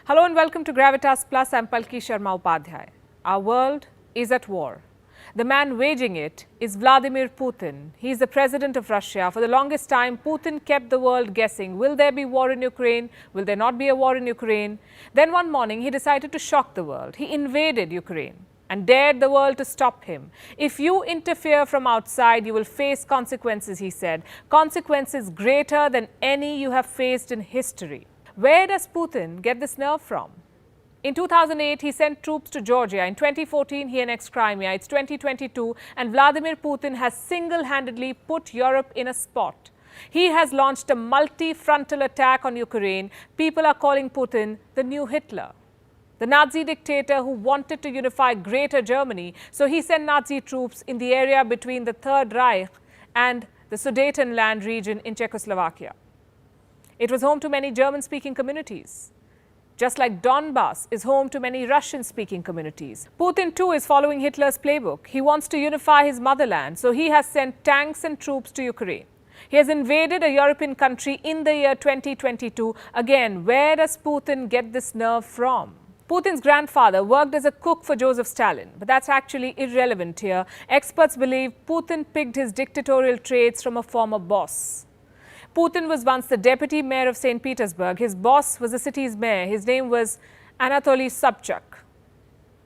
Hello and welcome to Gravitas Plus. I'm Palki Sharma Upadhyay. Our world is at war. The man waging it is Vladimir Putin. He's the president of Russia. For the longest time, Putin kept the world guessing. Will there be war in Ukraine? Will there not be a war in Ukraine? Then one morning, he decided to shock the world. He invaded Ukraine and dared the world to stop him. If you interfere from outside, you will face consequences, he said. Consequences greater than any you have faced in history. Where does Putin get this nerve from? In 2008, he sent troops to Georgia. In 2014, he annexed Crimea. It's 2022, and Vladimir Putin has single-handedly put Europe in a spot. He has launched a multi-frontal attack on Ukraine. People are calling Putin the new Hitler, the Nazi dictator who wanted to unify Greater Germany. So he sent Nazi troops in the area between the Third Reich and the Sudetenland region in Czechoslovakia. It was home to many German-speaking communities, just like Donbass is home to many Russian-speaking communities. Putin, too, is following Hitler's playbook. He wants to unify his motherland, so he has sent tanks and troops to Ukraine. He has invaded a European country in the year 2022. Again, where does Putin get this nerve from? Putin's grandfather worked as a cook for Joseph Stalin, but that's actually irrelevant here. Experts believe Putin picked his dictatorial traits from a former boss. Putin was once the deputy mayor of St. Petersburg. His boss was the city's mayor. His name was Anatoly Sobchak.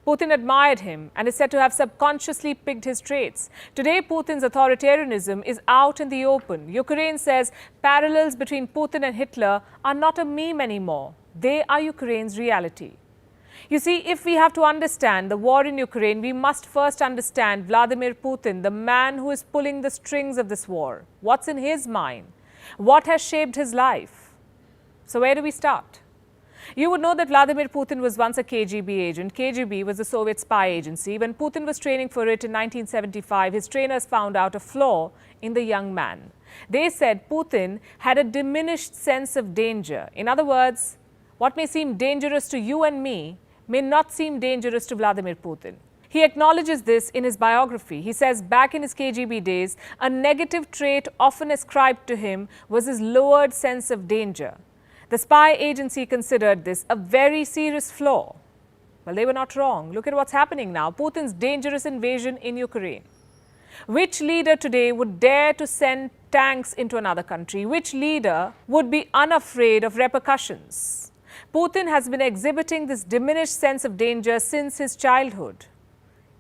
Putin admired him and is said to have subconsciously picked his traits. Today, Putin's authoritarianism is out in the open. Ukraine says parallels between Putin and Hitler are not a meme anymore. They are Ukraine's reality. You see, if we have to understand the war in Ukraine, we must first understand Vladimir Putin, the man who is pulling the strings of this war. What's in his mind? What has shaped his life? So where do we start? You would know that Vladimir Putin was once a KGB agent. KGB was a Soviet spy agency. When Putin was training for it in 1975, his trainers found out a flaw in the young man. They said Putin had a diminished sense of danger. In other words, what may seem dangerous to you and me may not seem dangerous to Vladimir Putin. He acknowledges this in his biography. He says back in his KGB days, a negative trait often ascribed to him was his lowered sense of danger. The spy agency considered this a very serious flaw. Well, they were not wrong. Look at what's happening now. Putin's dangerous invasion in Ukraine. Which leader today would dare to send tanks into another country? Which leader would be unafraid of repercussions? Putin has been exhibiting this diminished sense of danger since his childhood.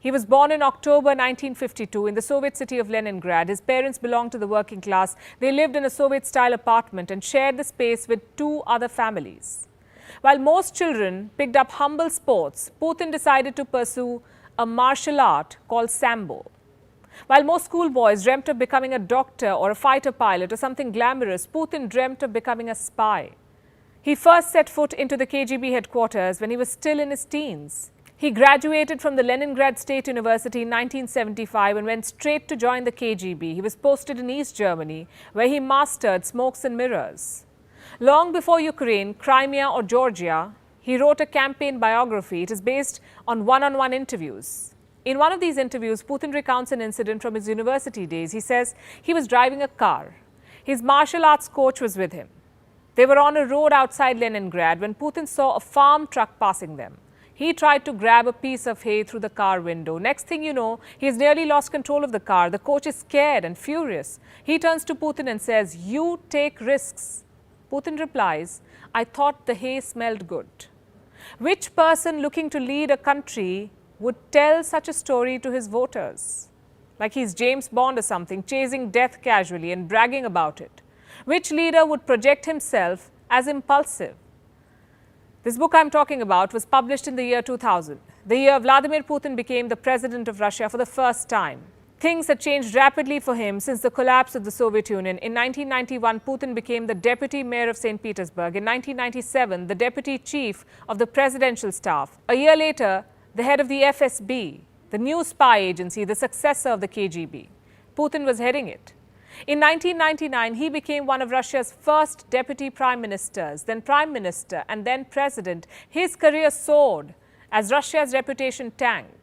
He was born in October 1952 in the Soviet city of Leningrad. His parents belonged to the working class. They lived in a Soviet-style apartment and shared the space with two other families. While most children picked up humble sports, Putin decided to pursue a martial art called Sambo. While most schoolboys dreamt of becoming a doctor or a fighter pilot or something glamorous, Putin dreamt of becoming a spy. He first set foot into the KGB headquarters when he was still in his teens. He graduated from the Leningrad State University in 1975 and went straight to join the KGB. He was posted in East Germany, where he mastered smokes and mirrors. Long before Ukraine, Crimea or Georgia, he wrote a campaign biography. It is based on one-on-one interviews. In one of these interviews, Putin recounts an incident from his university days. He says he was driving a car. His martial arts coach was with him. They were on a road outside Leningrad when Putin saw a farm truck passing them. He tried to grab a piece of hay through the car window. Next thing you know, he has nearly lost control of the car. The coach is scared and furious. He turns to Putin and says, "You take risks." Putin replies, "I thought the hay smelled good." Which person looking to lead a country would tell such a story to his voters? Like he's James Bond or something, chasing death casually and bragging about it. Which leader would project himself as impulsive? This book I'm talking about was published in the year 2000, the year Vladimir Putin became the president of Russia for the first time. Things had changed rapidly for him since the collapse of the Soviet Union. In 1991, Putin became the deputy mayor of St. Petersburg. In 1997, the deputy chief of the presidential staff. A year later, the head of the FSB, the new spy agency, the successor of the KGB. Putin was heading it. In 1999, he became one of Russia's first deputy prime ministers, then prime minister, and then president. His career soared as Russia's reputation tanked.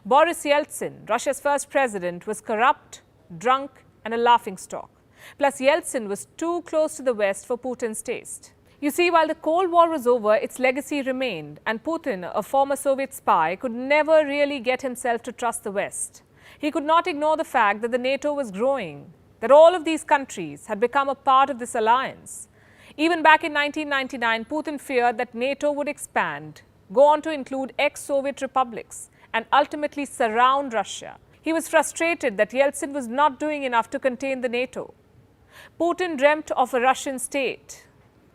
Boris Yeltsin, Russia's first president, was corrupt, drunk, and a laughingstock. Plus, Yeltsin was too close to the West for Putin's taste. You see, while the Cold War was over, its legacy remained, and Putin, a former Soviet spy, could never really get himself to trust the West. He could not ignore the fact that the NATO was growing, that all of these countries had become a part of this alliance. Even back in 1999, Putin feared that NATO would expand, go on to include ex-Soviet republics, and ultimately surround Russia. He was frustrated that Yeltsin was not doing enough to contain the NATO. Putin dreamt of a Russian state,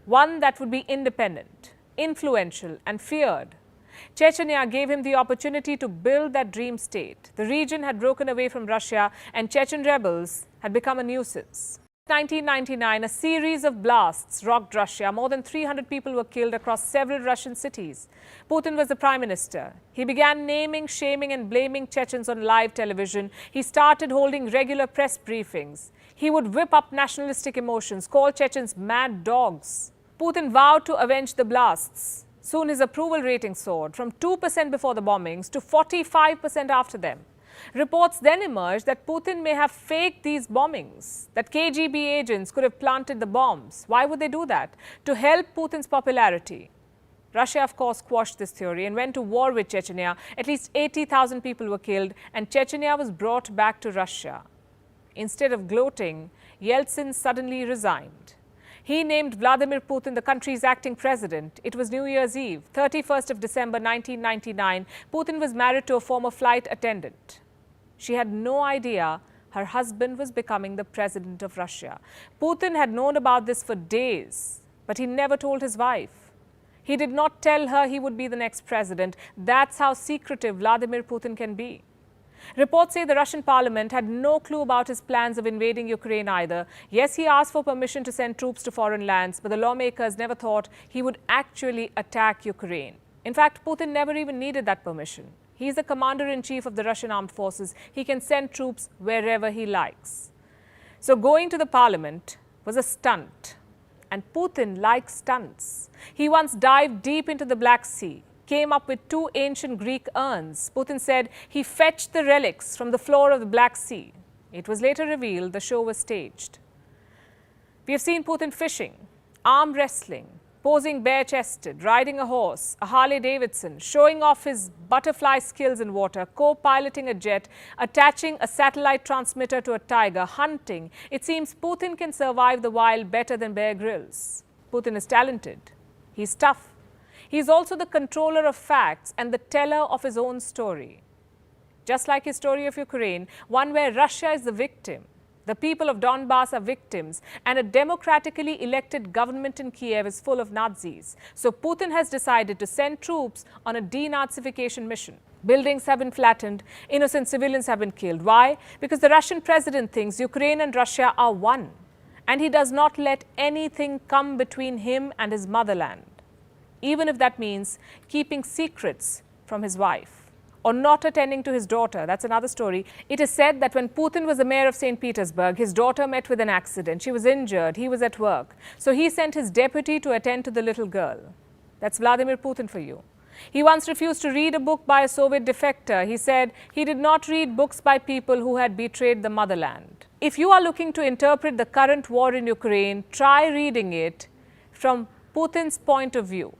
one that would be independent, influential, and feared. Chechnya gave him the opportunity to build that dream state. The region had broken away from Russia, and Chechen rebels had become a nuisance. In 1999, a series of blasts rocked Russia. More than 300 people were killed across several Russian cities. Putin was the prime minister. He began naming, shaming, and blaming Chechens on live television. He started holding regular press briefings. He would whip up nationalistic emotions, call Chechens mad dogs. Putin vowed to avenge the blasts. Soon his approval rating soared from 2% before the bombings to 45% after them. Reports then emerged that Putin may have faked these bombings, that KGB agents could have planted the bombs. Why would they do that? To help Putin's popularity. Russia, of course, quashed this theory and went to war with Chechnya. At least 80,000 people were killed, and Chechnya was brought back to Russia. Instead of gloating, Yeltsin suddenly resigned. He named Vladimir Putin the country's acting president. It was New Year's Eve, 31st of December 1999. Putin was married to a former flight attendant. She had no idea her husband was becoming the president of Russia. Putin had known about this for days, but he never told his wife. He did not tell her he would be the next president. That's how secretive Vladimir Putin can be. Reports say the Russian parliament had no clue about his plans of invading Ukraine either. Yes, he asked for permission to send troops to foreign lands, but the lawmakers never thought he would actually attack Ukraine. In fact, Putin never even needed that permission. He's the commander-in-chief of the Russian armed forces. He can send troops wherever he likes. So going to the parliament was a stunt. And Putin likes stunts. He once dived deep into the Black Sea, came up with 2 ancient Greek urns. Putin said he fetched the relics from the floor of the Black Sea. It was later revealed the show was staged. We have seen Putin fishing, arm wrestling, posing bare-chested, riding a horse, a Harley-Davidson, showing off his butterfly skills in water, co-piloting a jet, attaching a satellite transmitter to a tiger, hunting. It seems Putin can survive the wild better than Bear Grylls. Putin is talented. He's tough. He's also the controller of facts and the teller of his own story. Just like his story of Ukraine, one where Russia is the victim. The people of Donbass are victims, and a democratically elected government in Kiev is full of Nazis. So Putin has decided to send troops on a denazification mission. Buildings have been flattened, innocent civilians have been killed. Why? Because the Russian president thinks Ukraine and Russia are one, and he does not let anything come between him and his motherland, even if that means keeping secrets from his wife or not attending to his daughter. That's another story. It is said that when Putin was the mayor of St. Petersburg, his daughter met with an accident. She was injured. He was at work. So he sent his deputy to attend to the little girl. That's Vladimir Putin for you. He once refused to read a book by a Soviet defector. He said he did not read books by people who had betrayed the motherland. If you are looking to interpret the current war in Ukraine, try reading it from Putin's point of view.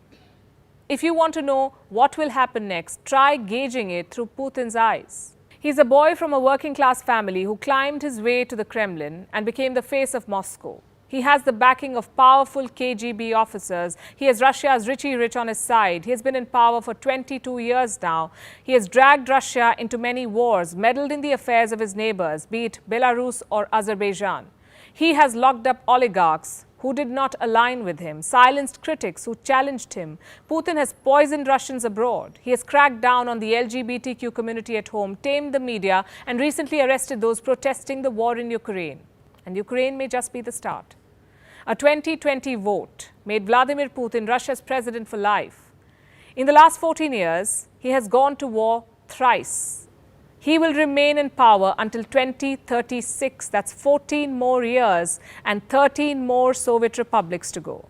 If you want to know what will happen next, try gauging it through Putin's eyes. He's a boy from a working-class family who climbed his way to the Kremlin and became the face of Moscow. He has the backing of powerful KGB officers. He has Russia's Richie Rich on his side. He has been in power for 22 years now. He has dragged Russia into many wars, meddled in the affairs of his neighbors, be it Belarus or Azerbaijan. He has locked up oligarchs who did not align with him, silenced critics who challenged him. Putin has poisoned Russians abroad. He has cracked down on the LGBTQ community at home, tamed the media, and recently arrested those protesting the war in Ukraine. And Ukraine may just be the start. A 2020 vote made Vladimir Putin Russia's president for life. In the last 14 years, he has gone to war thrice. He will remain in power until 2036. That's 14 more years and 13 more Soviet republics to go.